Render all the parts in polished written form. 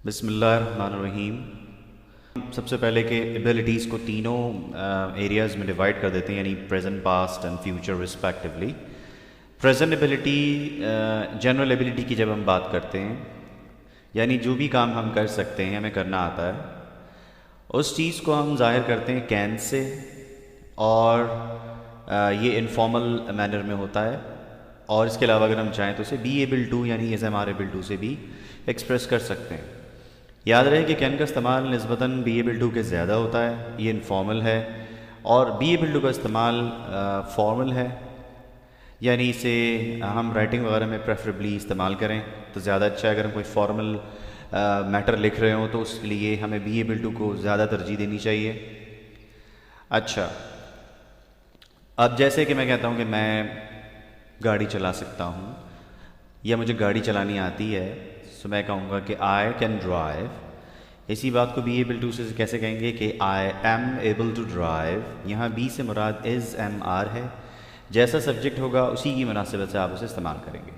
بسم اللہ الرحمن الرحیم۔ سب سے پہلے کہ ایبلٹیز کو تینوں ایریاز میں ڈیوائڈ کر دیتے ہیں، یعنی present, past and future رسپیکٹیولی۔ Present ability general ability کی جب ہم بات کرتے ہیں، یعنی جو بھی کام ہم کر سکتے ہیں، ہمیں کرنا آتا ہے، اس چیز کو ہم ظاہر کرتے ہیں کین سے، اور یہ انفارمل مینر میں ہوتا ہے، اور اس کے علاوہ اگر ہم چاہیں تو اسے بی ایبل ٹو یعنی is am are able to سے بھی ایکسپریس کر سکتے ہیں۔ یاد رہے کہ کین کا استعمال نسبتاً بی ایبل ٹو کے زیادہ ہوتا ہے، یہ انفارمل ہے، اور بی ایبل ٹو کا استعمال فارمل ہے، یعنی اسے ہم رائٹنگ وغیرہ میں پریفریبلی استعمال کریں تو زیادہ اچھا ہے۔ اگر ہم کوئی فارمل میٹر لکھ رہے ہوں تو اس کے لیے ہمیں بی ایبل ٹو کو زیادہ ترجیح دینی چاہیے۔ اچھا، اب جیسے کہ میں کہتا ہوں کہ میں گاڑی چلا سکتا ہوں یا مجھے گاڑی چلانی آتی ہے، تو میں کہوں گا کہ آئی کین ڈرائیو۔ اسی بات کو بی ایبل ٹو سے کیسے کہیں گے کہ I am able to drive. یہاں بی سے مراد از ایم آر ہے، جیسا سبجیکٹ ہوگا اسی کی مناسبت سے آپ اسے استعمال کریں گے۔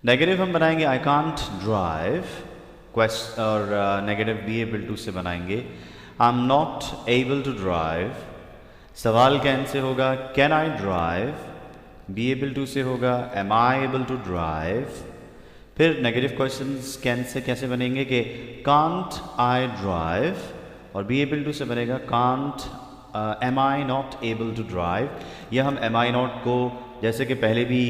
نیگیٹو ہم بنائیں گے آئی کانٹ ڈرائیو، اور نیگیٹو بی ایبل ٹو سے بنائیں گے I am not able to drive. سوال کین سے ہوگا can I drive, be able to سے ہوگا am I able to drive. پھر نیگیٹو کوشچنز کین سے کیسے بنیں گے کہ کانٹ آئی ڈرائیو، اور بی ایبل ٹو سے بنے گا can't am I not able to drive. یہ ہم ایم آئی ناٹ کو، جیسے کہ پہلے بھی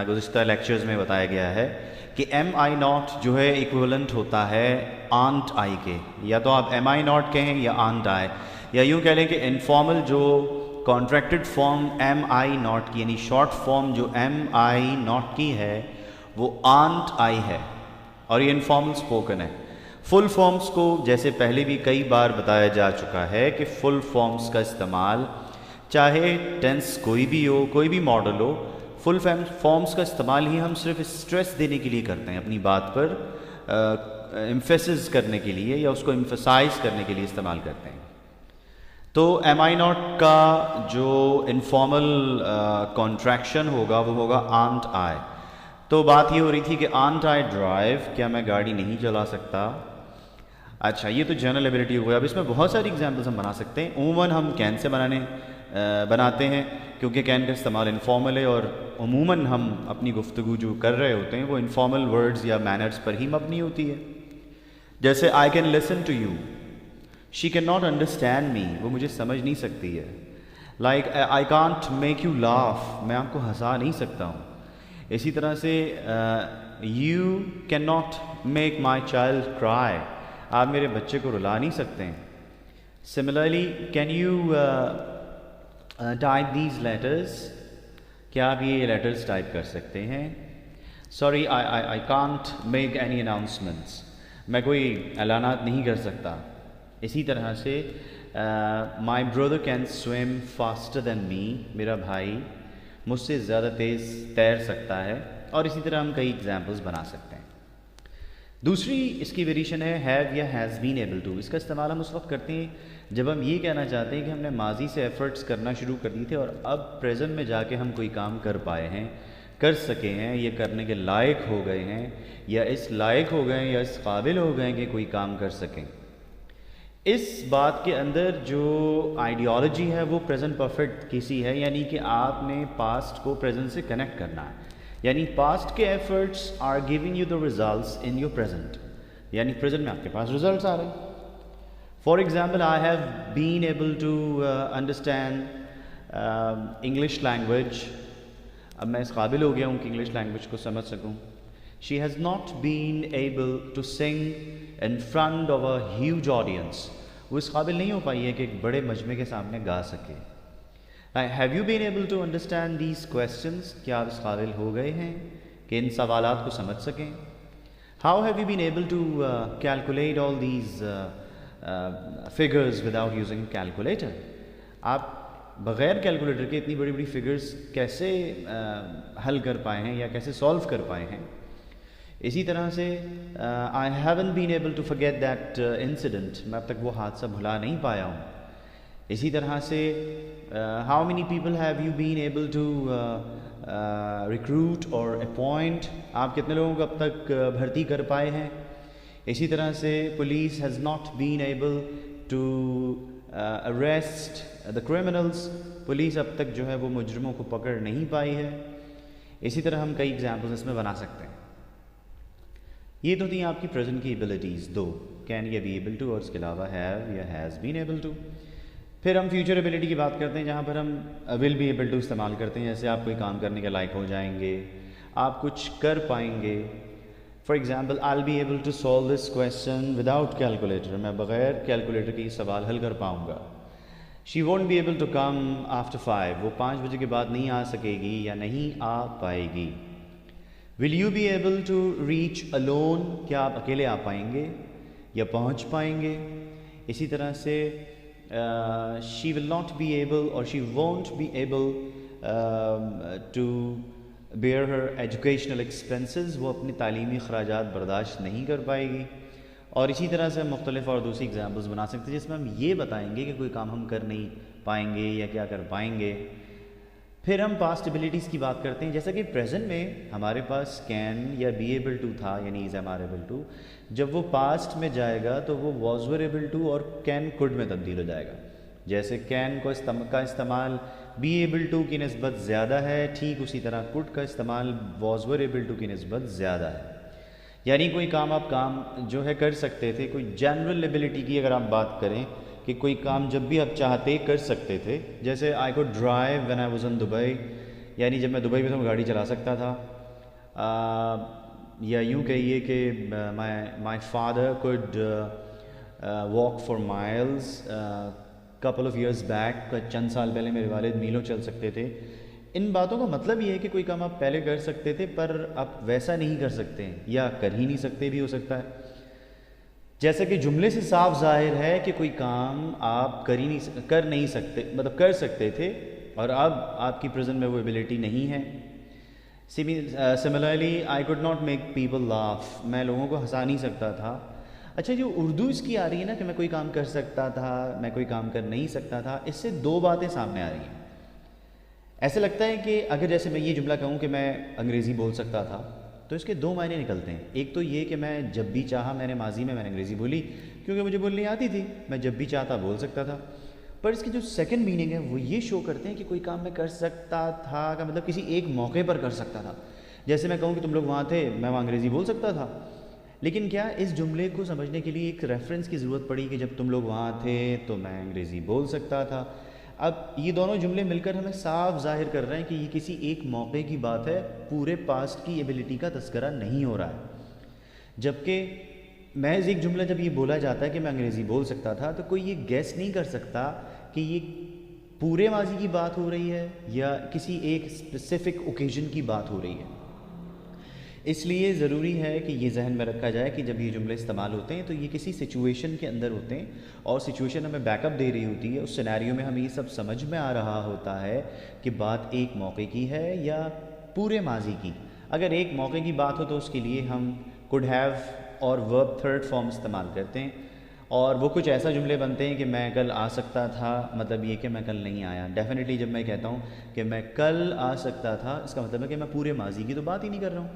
گزشتہ لیکچرز میں بتایا گیا ہے کہ ایم آئی ناٹ جو ہے ایکویولنٹ ہوتا ہے آنٹ آئی کے، یا تو آپ ایم آئی ناٹ کہیں یا آنٹ آئی، یا یوں کہہ لیں کہ انفارمل جو contracted form am I not کی، یعنی شارٹ فارم جو ایم آئی ناٹ کی ہے وہ آنٹ آئی ہے، اور یہ انفارمل اسپوکن ہے۔ فل فارمز کو جیسے پہلے بھی کئی بار بتایا جا چکا ہے کہ فل فارمز کا استعمال چاہے ٹینس کوئی بھی ہو، کوئی بھی ماڈل ہو، فل فارمز کا استعمال ہی ہم صرف اسٹریس دینے کے لیے کرتے ہیں، اپنی بات پر ایمفیسس کرنے کے لیے یا اس کو ایمفسائز کرنے کے لیے استعمال کرتے ہیں۔ تو ایم آئی ناٹ کا جو انفارمل کانٹریکشن ہوگا وہ ہوگا آنٹ آئی۔ تو بات یہ ہو رہی تھی کہ آنٹ آئی ڈرائیو، کیا میں گاڑی نہیں چلا سکتا؟ اچھا، یہ تو جنرل ایبلٹی ہو گیا۔ اب اس میں بہت ساری ایگزامپلس ہم بنا سکتے ہیں۔ عموماً ہم کین سے بناتے ہیں کیونکہ کین کا استعمال انفارمل ہے، اور عموماً ہم اپنی گفتگو جو کر رہے ہوتے ہیں وہ انفارمل ورڈز یا مینرز پر ہی مبنی ہوتی ہے۔ جیسے I can listen to you, she can not understand me, وہ مجھے سمجھ نہیں سکتی ہے۔ Like I can't make you laugh, میں آپ کو ہنسا نہیں سکتا ہوں۔ اسی طرح سے you can not make my child cry, آپ میرے بچے کو رلا نہیں سکتے ہیں۔ Similarly can you type these letters, کیا آپ یہ لیٹرز ٹائپ کر سکتے ہیں؟ Sorry I can't make any announcements, میں کوئی اعلانات نہیں کر سکتا۔ اسی طرح سے my brother can swim faster than me, میرا بھائی مجھ سے زیادہ تیز تیر سکتا ہے، اور اسی طرح ہم کئی ایگزامپلس بنا سکتے ہیں۔ دوسری اس کی ویریشن ہے ہیو یا ہیز بین ایبل ٹو۔ اس کا استعمال ہم اس وقت کرتے ہیں جب ہم یہ کہنا چاہتے ہیں کہ ہم نے ماضی سے ایفرٹس کرنا شروع کر دیے تھے اور اب پریزنٹ میں جا کے ہم کوئی کام کر پائے ہیں، کر سکے ہیں، یہ کرنے کے لائق ہو گئے ہیں، یا اس لائق ہو گئے ہیں، یا اس قابل ہو گئے ہیں کہ کوئی کام کر سکیں۔ اس بات کے اندر جو آئیڈیالوجی ہے وہ پریزنٹ پرفیکٹ کی سی ہے، یعنی کہ آپ نے پاسٹ کو پریزنٹ سے کنیکٹ کرنا ہے، یعنی پاسٹ کے efforts are giving you the results in your present, یعنی پریزنٹ میں آپ کے پاس ریزلٹس آ رہے ہیں۔ For example I have been able to understand English language, اب میں اس قابل ہو گیا ہوں کہ انگلش لینگویج کو سمجھ سکوں۔ She has not been able to sing in front of a huge audience, وہ اس قابل نہیں ہو پائی ہے کہ ایک بڑے مجمع کے سامنے گا سکے۔ Have you been able to understand these questions, کیا آپ اس قابل ہو گئے ہیں کہ ان سوالات کو سمجھ سکیں؟ How have you been able to calculate all these figures without using calculator, آپ بغیر کیلکولیٹر کے اتنی بڑی بڑی فگرز کیسے حل کر پائے ہیں یا کیسے سولو کر پائے ہیں؟ اسی طرح سے I haven't been able to forget that incident, میں اب تک وہ حادثہ بھلا نہیں پایا ہوں۔ اسی طرح سے how many people have you been able to recruit اور اپوائنٹ، آپ کتنے لوگوں کو اب تک بھرتی کر پائے ہیں؟ اسی طرح سے police has not been able to arrest the criminals, police اب تک جو ہے وہ مجرموں کو پکڑ نہیں پائی ہے. اسی طرح ہم کئی ایگزامپلز اس میں بنا سکتے ہیں. یہ تو تھیں آپ کی پریزنٹ کی ایبلٹیز دو، کین یا بی ایبل ٹو، اور اس کے علاوہ ہیو یا ہیز بین ایبل ٹو. پھر ہم فیوچر ایبلٹی کی بات کرتے ہیں جہاں پر ہم ول بی ایبل ٹو استعمال کرتے ہیں. جیسے آپ کوئی کام کرنے کے لائق ہو جائیں گے، آپ کچھ کر پائیں گے. For example I'll be able to solve this question without calculator، میں بغیر کیلکولیٹر کے یہ سوال حل کر پاؤں گا. She won't be able to come after 5، وہ 5 بجے کے بعد نہیں آ سکے گی یا نہیں آ پائے گی. Will you be able to reach alone، کیا آپ اکیلے آ پائیں گے یا پہنچ پائیں گے. اسی طرح سے she will not be able or she won't be able to bear her educational expenses، وہ اپنی تعلیمی اخراجات برداشت نہیں کر پائے گی. اور اسی طرح سے ہم مختلف اور دوسری ایگزامپلز بنا سکتے ہیں جس میں ہم یہ بتائیں گے کہ کوئی کام ہم کر نہیں پائیں گے یا کیا کر پائیں گے. پھر ہم پاسٹ ایبلٹیز کی بات کرتے ہیں. جیسا کہ پریزنٹ میں ہمارے پاس کین یا بی ایبل ٹو تھا یعنی از ایم آر ایبل ٹو، جب وہ پاسٹ میں جائے گا تو وہ واز ور ایبل ٹو اور کین کوڈ میں تبدیل ہو جائے گا. جیسے کین کا استعمال بی ایبل ٹو کی نسبت زیادہ ہے، ٹھیک اسی طرح کوڈ کا استعمال واز ور ایبل ٹو کی نسبت زیادہ ہے. یعنی کوئی کام آپ جو ہے کر سکتے تھے. کوئی جنرل ایبلٹی کی اگر آپ بات کریں کہ کوئی کام جب بھی آپ چاہتے کر سکتے تھے، جیسے I could drive when I was in Dubai, یعنی جب میں دبئی میں تھا میں گاڑی چلا سکتا تھا. یا یوں کہیے کہ my father could walk for miles couple of years back, چند سال پہلے میرے والد میلوں چل سکتے تھے. ان باتوں کا مطلب یہ ہے کہ کوئی کام آپ پہلے کر سکتے تھے پر آپ ویسا نہیں کر سکتے یا کر ہی نہیں سکتے بھی ہو سکتا ہے. جیسا کہ جملے سے صاف ظاہر ہے کہ کوئی کام آپ کر نہیں سکتے، مطلب کر سکتے تھے اور اب آپ کی پریزنٹ میں وہ ایبلٹی نہیں ہے. Similarly I could not make people laugh, میں لوگوں کو ہنسا نہیں سکتا تھا. اچھا جو اردو اس کی آ رہی ہے نا کہ میں کوئی کام کر سکتا تھا، میں کوئی کام کر نہیں سکتا تھا، اس سے دو باتیں سامنے آ رہی ہیں. ایسا لگتا ہے کہ اگر جیسے میں یہ جملہ کہوں کہ میں انگریزی بول سکتا تھا تو اس کے دو معنی نکلتے ہیں. ایک تو یہ کہ میں جب بھی چاہا میں نے ماضی میں نے انگریزی بولی کیونکہ مجھے بولنی آتی تھی، میں جب بھی چاہتا بول سکتا تھا. پر اس کی جو سیکنڈ میننگ ہے وہ یہ شو کرتے ہیں کہ کوئی کام میں کر سکتا تھا کا مطلب کسی ایک موقع پر کر سکتا تھا. جیسے میں کہوں کہ تم لوگ وہاں تھے، میں وہاں انگریزی بول سکتا تھا، لیکن کیا اس جملے کو سمجھنے کے لیے ایک ریفرنس کی ضرورت پڑی کہ جب تم لوگ وہاں تھے تو میں انگریزی بول سکتا تھا. اب یہ دونوں جملے مل کر ہمیں صاف ظاہر کر رہے ہیں کہ یہ کسی ایک موقع کی بات ہے، پورے پاسٹ کی ایبلٹی کا تذکرہ نہیں ہو رہا ہے. جبکہ محض ایک جملہ جب یہ بولا جاتا ہے کہ میں انگریزی بول سکتا تھا تو کوئی یہ گیس نہیں کر سکتا کہ یہ پورے ماضی کی بات ہو رہی ہے یا کسی ایک اسپیسیفک اوکیزن کی بات ہو رہی ہے. اس لیے ضروری ہے کہ یہ ذہن میں رکھا جائے کہ جب یہ جملے استعمال ہوتے ہیں تو یہ کسی سچویشن کے اندر ہوتے ہیں اور سچویشن ہمیں بیک اپ دے رہی ہوتی ہے. اس سینیریو میں ہمیں یہ سب سمجھ میں آ رہا ہوتا ہے کہ بات ایک موقع کی ہے یا پورے ماضی کی. اگر ایک موقع کی بات ہو تو اس کے لیے ہم کوڈ ہیو اور ورب تھرڈ فارم استعمال کرتے ہیں اور وہ کچھ ایسا جملے بنتے ہیں کہ میں کل آ سکتا تھا، مطلب یہ کہ میں کل نہیں آیا. ڈیفینیٹلی جب میں کہتا ہوں کہ میں کل آ سکتا تھا اس کا مطلب ہے کہ میں پورے ماضی کی تو بات ہی نہیں کر رہا ہوں،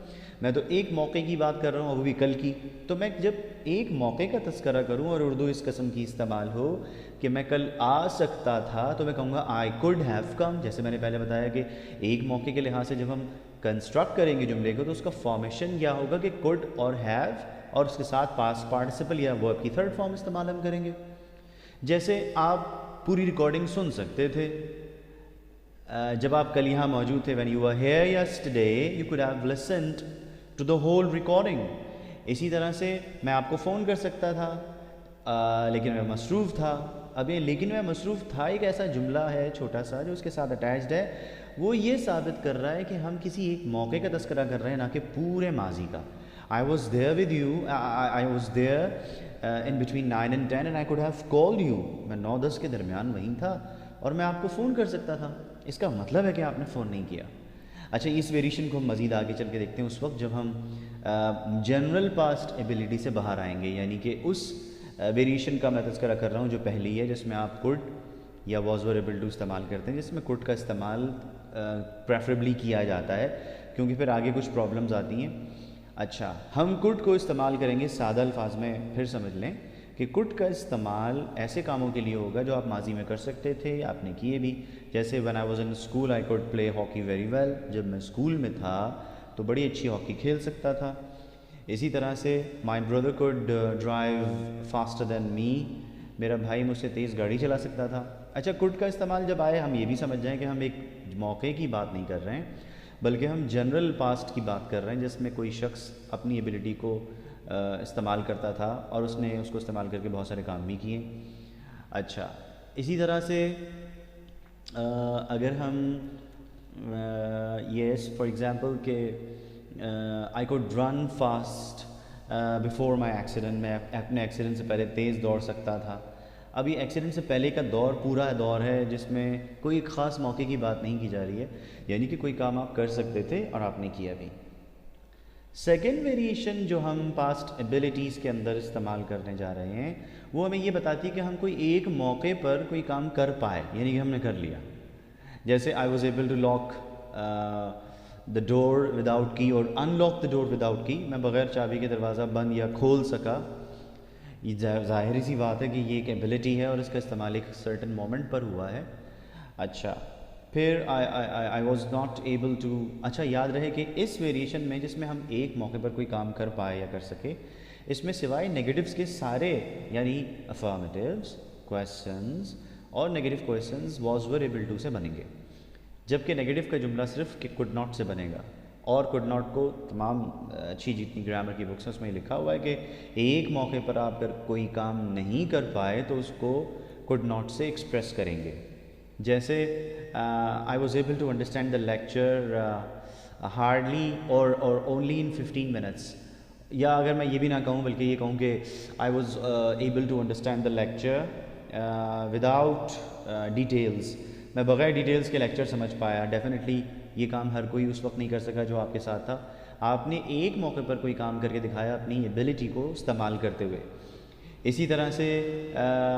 میں تو ایک موقع کی بات کر رہا ہوں اور وہ بھی کل کی. تو میں جب ایک موقع کا تذکرہ کروں اور اردو اس قسم کی استعمال ہو کہ میں کل آ سکتا تھا تو میں کہوں گا آئی کوڈ ہیو کم. جیسے میں نے پہلے بتایا کہ ایک موقع کے لحاظ سے جب ہم کنسٹرکٹ کریں گے جملے کو تو اس کا فارمیشن کیا ہوگا کہ کوڈ اور ہیو اور اس کے ساتھ پاسٹ پارٹیسپل یا ورب کی تھرڈ فارم استعمال ہم کریں گے. جیسے آپ پوری ریکارڈنگ سن سکتے تھے جب آپ کل یہاں موجود تھے. when you were here yesterday you could have listened to the whole recording. اسی طرح سے میں آپ کو فون کر سکتا تھا لیکن میں مصروف تھا. اب یہ لیکن میں مصروف تھا ایک ایسا جملہ ہے چھوٹا سا جو اس کے ساتھ اٹیچڈ ہے، وہ یہ ثابت کر رہا ہے کہ ہم کسی ایک موقع کا تذکرہ کر رہے ہیں نہ کہ پورے ماضی کا. I was there with you, I was there in between 9 and 10 and I could have called you. میں 9-10 کے درمیان وہیں تھا اور میں آپ کو فون کر سکتا تھا. اس کا مطلب ہے کہ آپ نے فون نہیں کیا. اچھا اس ویریشن کو ہم مزید آگے چل کے دیکھتے ہیں اس وقت جب ہم جنرل پاسٹ ایبلٹی سے باہر آئیں گے، یعنی کہ اس ویریشن کا میں تذکرہ کر رہا ہوں جو پہلی ہے جس میں آپ کوڈ یا واز ور ایبل ٹو استعمال کرتے ہیں، جس میں کوڈ کا استعمال پریفریبلی کیا جاتا ہے کیونکہ پھر آگے کچھ پرابلمز آتی ہیں. اچھا، ہم could کو استعمال کریں گے سادہ الفاظ میں. پھر سمجھ لیں کہ could کا استعمال ایسے کاموں کے لیے ہوگا جو آپ ماضی میں کر سکتے تھے یا آپ نے کیے بھی. جیسے when I was in school I could play hockey very well. جب میں اسکول میں تھا تو بڑی اچھی ہاکی کھیل سکتا تھا. اسی طرح سے my brother could drive faster than me. میرا بھائی مجھ سے تیز گاڑی چلا سکتا تھا. اچھا، could کا استعمال جب آئے ہم یہ بھی سمجھ جائیں کہ ہم ایک موقع کی بات نہیں کر رہے ہیں بلکہ ہم جنرل پاسٹ کی بات کر رہے ہیں جس میں کوئی شخص اپنی ایبلٹی کو استعمال کرتا تھا اور اس نے اس کو استعمال کر کے بہت سارے کام بھی کیے. اچھا، اسی طرح سے اگر ہم یس فار ایگزامپل کہ I code run fast before my accident, میں اپنے ایکسیڈنٹ سے پہلے تیز دوڑ سکتا تھا. اب یہ ایکسیڈنٹ سے پہلے کا دور پورا دور ہے جس میں کوئی ایک خاص موقع کی بات نہیں کی جا رہی ہے، یعنی کہ کوئی کام آپ کر سکتے تھے اور آپ نے کیا بھی. سیکنڈ ویریشن جو ہم پاسٹ ایبلٹیز کے اندر استعمال کرنے جا رہے ہیں وہ ہمیں یہ بتاتی ہے کہ ہم کوئی ایک موقع پر کوئی کام کر پائے، یعنی کہ ہم نے کر لیا. جیسے I was able to lock the door without key اور in log the door without کی. میں بغیر چابی کے دروازہ بند یا کھول سکا. یہ ظاہری سی بات ہے کہ یہ ایک ایبلٹی ہے اور اس کا استعمال ایک سرٹن مومنٹ پر ہوا ہے. اچھا، پھر I was not able to. اچھا، یاد رہے کہ اس ویریشن میں جس میں ہم ایک موقع پر کوئی کام کر پائے یا کر سکے، اس میں سوائے نیگیٹوز کے سارے یعنی افرمیٹیوز کویسچنز اور negative questions was were able to سے بنیں گے، جبکہ نیگیٹو کا جملہ صرف کہ could not سے بنے گا. اور could not کو تمام اچھی جتنی گرامر کی بکس ہیں اس میں لکھا ہوا ہے کہ ایک موقع پر آپ اگر کوئی کام نہیں کر پائے تو اس کو could not سے ایکسپریس کریں گے. جیسے I was able to understand the lecture hardly or only in 15 minutes. یا اگر میں یہ بھی نہ کہوں بلکہ یہ کہوں کہ I was able to understand the lecture without details. میں بغیر ڈیٹیلز کے لیکچر سمجھ پایا. ڈیفینیٹلی یہ کام ہر کوئی اس وقت نہیں کر سکا جو آپ کے ساتھ تھا. آپ نے ایک موقع پر کوئی کام کر کے دکھایا اپنی ایبلٹی کو استعمال کرتے ہوئے. اسی طرح سے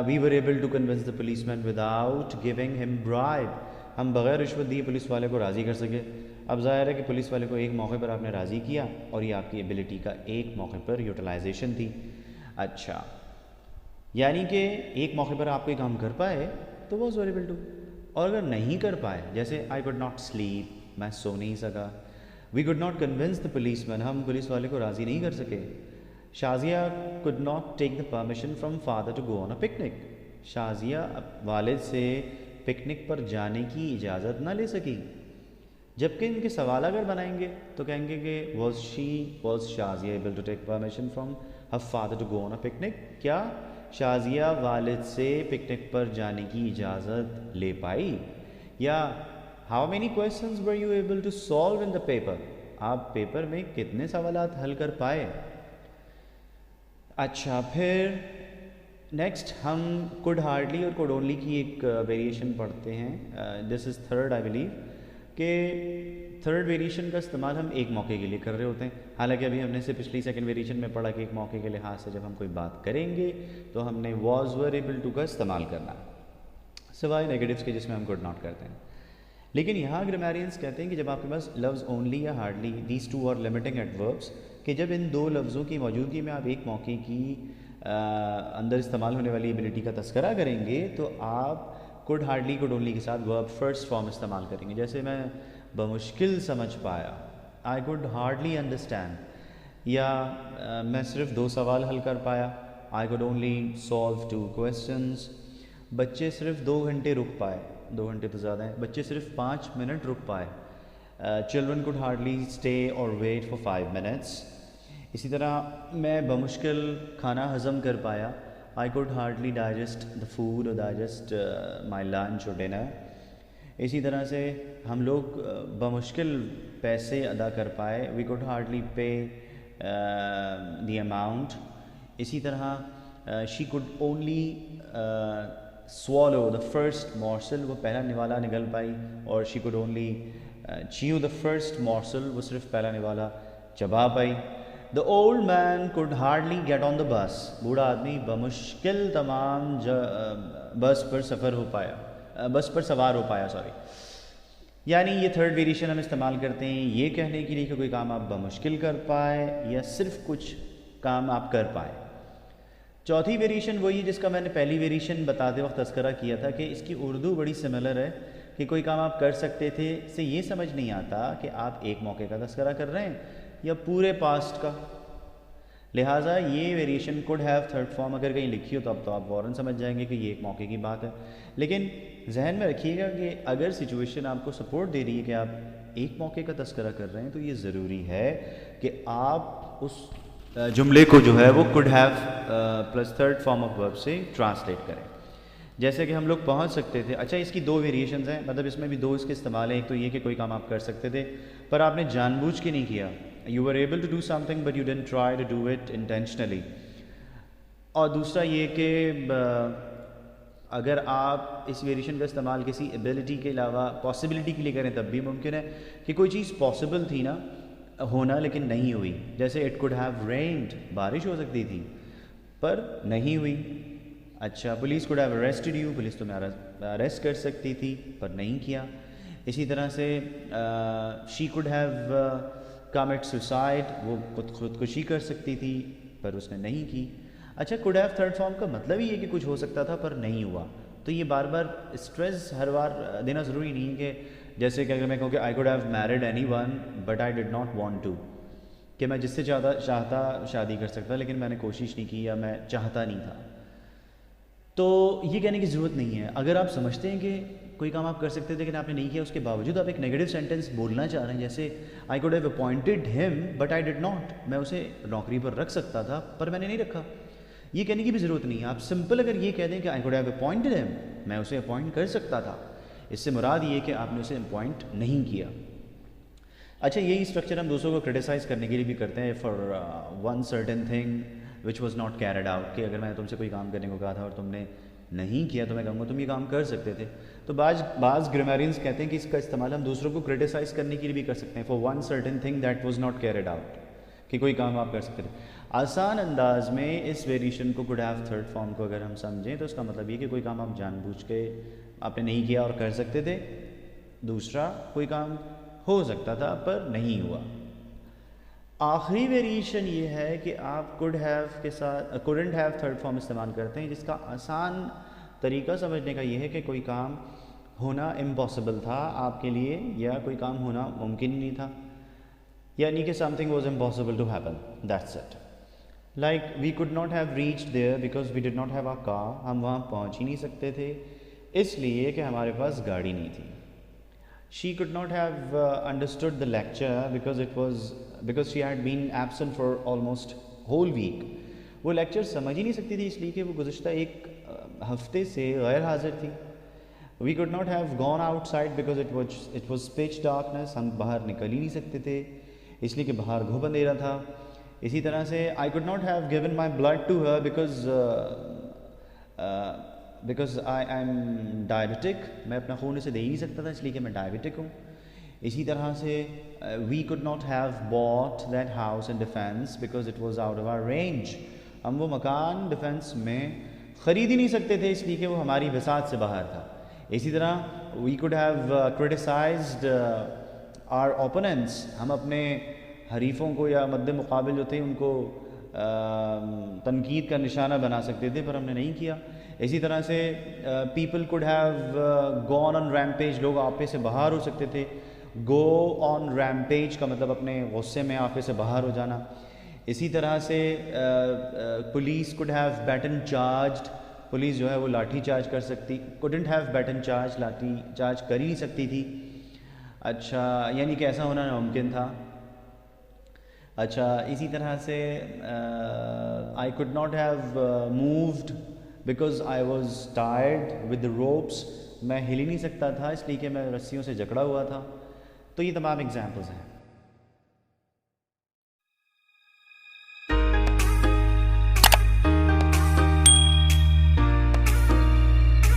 we were able to convince the policeman without giving him bribe. ہم بغیر رشوت دیے پولیس والے کو راضی کر سکے. اب ظاہر ہے کہ پولیس والے کو ایک موقع پر آپ نے راضی کیا اور یہ آپ کی ایبلٹی کا ایک موقع پر یوٹیلائزیشن تھی. اچھا، یعنی کہ ایک موقع پر آپ کوئی کام کر پائے تو واز ور ایبل ٹو. اور اگر نہیں کر پائے جیسے آئی کوڈ ناٹ سلیپ، میں سو نہیں سکا. We could not convince the policeman, ہم پولیس والے کو راضی نہیں کر سکے. Shazia could not take the permission from father to go on a picnic. Shazia والد سے پکنک پر جانے کی اجازت نہ لے سکی. جبکہ ان کے سوال اگر بنائیں گے تو کہیں گے کہ was Shazia able to take permission from her father to go on a picnic. کیا شازیہ والد سے پکنک پر جانے کی اجازت لے پائی؟ یا how many questions were you able to solve in the paper. آپ پیپر میں کتنے سوالات حل کر پائے؟ اچھا، پھر نیکسٹ ہم could hardly اور could only کی ایک ویریشن پڑھتے ہیں. دس از تھرڈ آئی بلیو کہ تھرڈ ویریشن کا استعمال ہم ایک موقع کے لیے کر رہے ہوتے ہیں. حالانکہ ابھی ہم نے سے پچھلی سیکنڈ ویریشن میں پڑھا کہ ایک موقع کے لحاظ سے جب ہم کوئی بات کریں گے تو ہم نے was were able to کا استعمال کرنا سوائے نیگیٹوز کے جس میں ہم could not کرتے ہیں. لیکن یہاں گرامیرینس کہتے ہیں کہ جب آپ کے پاس لفظ اونلی یا hardly these two are limiting adverbs, کہ جب ان دو لفظوں کی موجودگی میں آپ ایک موقع کی اندر استعمال ہونے والی ایبلٹی کا تذکرہ کریں گے تو آپ could hardly could only کے ساتھ ورب فرسٹ فارم استعمال کریں گے. جیسے میں بمشکل سمجھ پایا، I could hardly understand. یا میں صرف 2 سوال حل کر پایا، I could only solve 2 questions. بچے صرف 2 گھنٹے رک پائے، 2 گھنٹے تو زیادہ ہیں، بچے صرف 5 منٹ رک پائے. Children could hardly stay or wait for 5 minutes. اسی طرح میں بمشکل کھانا ہضم کر پایا، I could hardly digest the food or digest my lunch or dinner. اسی طرح سے ہم لوگ بمشکل پیسے ادا کر پائے، we could hardly pay the amount. اسی طرح she could only swallow the first morsel، وہ پہلا نوالا نگل پائی، اور she could only chew the first morsel، وہ صرف پہلا نوالا چبا پائی. The old man could hardly get on the bus. بوڑھا آدمی بمشکل تمام بس پر سوار ہو پایا. یعنی یہ تھرڈ ویریشن ہم استعمال کرتے ہیں یہ کہنے کے لیے کہ کوئی کام آپ بمشکل کر پائے یا صرف کچھ کام آپ کر پائے. چوتھی ویریشن وہی ہے جس کا میں نے پہلی ویریشن بتاتے وقت تذکرہ کیا تھا کہ اس کی اردو بڑی سملر ہے کہ کوئی کام آپ کر سکتے تھے سے یہ سمجھ نہیں آتا کہ آپ ایک موقع کا تذکرہ کر رہے ہیں یا پورے پاسٹ کا. لہٰذا یہ variation could have third form اگر کہیں لکھی ہو تو اب تو آپ فوراً سمجھ جائیں گے کہ یہ ایک موقع کی بات ہے. لیکن ذہن میں رکھیے گا کہ اگر سچویشن آپ کو سپورٹ دے رہی ہے کہ آپ ایک موقع کا تذکرہ کر رہے ہیں تو یہ ضروری ہے کہ آپ اس جملے کو جو ہے وہ could have plus third form of verb سے ٹرانسلیٹ کریں. جیسے کہ ہم لوگ پہنچ سکتے تھے. اچھا اس کی دو ویریشنز ہیں, مطلب اس میں بھی دو اس کے استعمال ہیں. ایک تو یہ کہ کوئی کام آپ کر سکتے تھے پر آپ نے جان بوجھ کے نہیں کیا. You were able to do something but you didn't try to do it intentionally. اور دوسرا یہ کہ اگر آپ اس ویریشن کا استعمال کسی ایبلٹی کے علاوہ پاسبلٹی کے لیے کریں تب بھی ممکن ہے کہ کوئی چیز پاسبل تھی نا ہونا لیکن نہیں ہوئی. جیسے اٹ کوڈ ہیو رینڈ, بارش ہو سکتی تھی پر نہیں ہوئی. اچھا police could have arrested you, police تمہیں اریسٹ کر سکتی تھی پر نہیں کیا. اسی طرح سے she could have commit suicide, وہ خودکشی کر سکتی تھی پر اس نے نہیں کی. اچھا کوڈ ہیو تھرڈ فارم کا مطلب ہی ہے کہ کچھ ہو سکتا تھا پر نہیں ہوا. تو یہ بار بار اسٹریس ہر بار دینا ضروری نہیں ہے کہ جیسے کہ اگر میں کہوں کہ I could have married anyone but I did not want to, کہ میں جس سے چاہتا شادی کر سکتا لیکن میں نے کوشش نہیں کی یا میں چاہتا نہیں تھا. تو یہ کہنے کی ضرورت نہیں ہے. اگر آپ سمجھتے ہیں کہ کوئی کام آپ کر سکتے تھے لیکن آپ نے نہیں کیا, اس کے باوجود آپ ایک نیگیٹو سینٹینس بولنا چاہ رہے ہیں جیسے آئی کوڈ ہیو اپوائنٹڈ ہم بٹ آئی ڈڈ ناٹ, میں اسے نوکری پر رکھ سکتا تھا پر میں نے نہیں رکھا. یہ کہنے کی بھی ضرورت نہیں ہے. آپ سمپل اگر یہ کہہ دیں کہ آئی کوڈ ہیو اپوائنٹڈ ہم, میں اسے اپوائنٹ کر سکتا تھا, اس سے مراد یہ کہ آپ نے اسے اپوائنٹ نہیں کیا. اچھا یہی اسٹرکچر ہم دوسروں کو کرٹیسائز کرنے کے لیے بھی کرتے ہیں for one certain thing which was not carried out, کہ اگر میں نے تم سے کوئی کام کرنے کو کہا تھا اور تم نے نہیں کیا تو میں کہوں گا تم یہ کام کر سکتے تھے. تو بعض گرامیرینز کہتے ہیں کہ اس کا استعمال ہم دوسروں کو کرٹیسائز کرنے کے لیے بھی کر سکتے ہیں for one certain thing that was not carried out, کہ کوئی کام آپ کر سکتے تھے. آسان انداز میں اس ویریشن کو کوڈ ہیو تھرڈ فارم کو اگر ہم سمجھیں تو اس کا مطلب یہ کہ کوئی کام آپ جان بوجھ کے آپ نے نہیں کیا اور کر سکتے تھے, دوسرا کوئی کام ہو سکتا تھا پر نہیں ہوا. آخری ویریشن یہ ہے کہ آپ کوڈ ہیو کے ساتھ کوڈنٹ ہیو تھرڈ فارم استعمال کرتے ہیں, جس کا آسان طریقہ سمجھنے کا یہ ہے کہ کوئی کام ہونا امپاسبل تھا آپ کے لیے یا کوئی کام ہونا ممکن ہی نہیں تھا, یعنی کہ something was impossible to happen, that's it. Like we could not have reached there because we did not have a car, ہم وہاں پہنچ ہی نہیں سکتے تھے اس لیے کہ ہمارے پاس گاڑی نہیں تھی. She could not have understood the lecture because she had been absent for almost whole week. وہ لیکچر سمجھ ہی نہیں سکتی تھی اس لیے کہ وہ گزشتہ ایک ہفتے سے غیر حاضر تھی. We could not have gone outside because it was pitch darkness. ہم باہر نکل ہی نہیں سکتے تھے اس لیے کہ باہر گھوپ اندھیرا تھا. اسی طرح سے I could not have given my blood to her because I am diabetic. میں اپنا خون اسے دے ہی نہیں سکتا تھا اس لیے کہ میں ڈائبیٹک ہوں. اسی طرح سے we could not have bought that house in defense because it was out of our range. ہم وہ مکان ڈیفینس میں خرید ہی نہیں سکتے تھے اس لیے کہ وہ ہماری بساط سے باہر تھا. اسی طرح we could have criticized our opponents. ہم اپنے حریفوں کو یا مد مقابل جو تھے ان کو تنقید کا نشانہ بنا سکتے تھے پر ہم نے نہیں کیا. اسی طرح سے people could have gone on rampage, لوگ آپے سے باہر ہو سکتے تھے. گو آن ریمپیج کا مطلب اپنے غصے میں آپے سے باہر ہو جانا. اسی طرح سے police could have baton charged, police جو ہے وہ لاٹھی چارج کر سکتی, couldn't have baton charge, lathi charge کر ہی نہیں سکتی تھی. اچھا یعنی کہ ایسا ہونا ناممکن تھا. اچھا اسی طرح سے I could not have moved because I was tired with the ropes, میں ہل ہی نہیں سکتا تھا اس لیے کہ میں رسیوں سے جکڑا ہوا تھا. تو یہ تمام ایگزامپلس ہیں.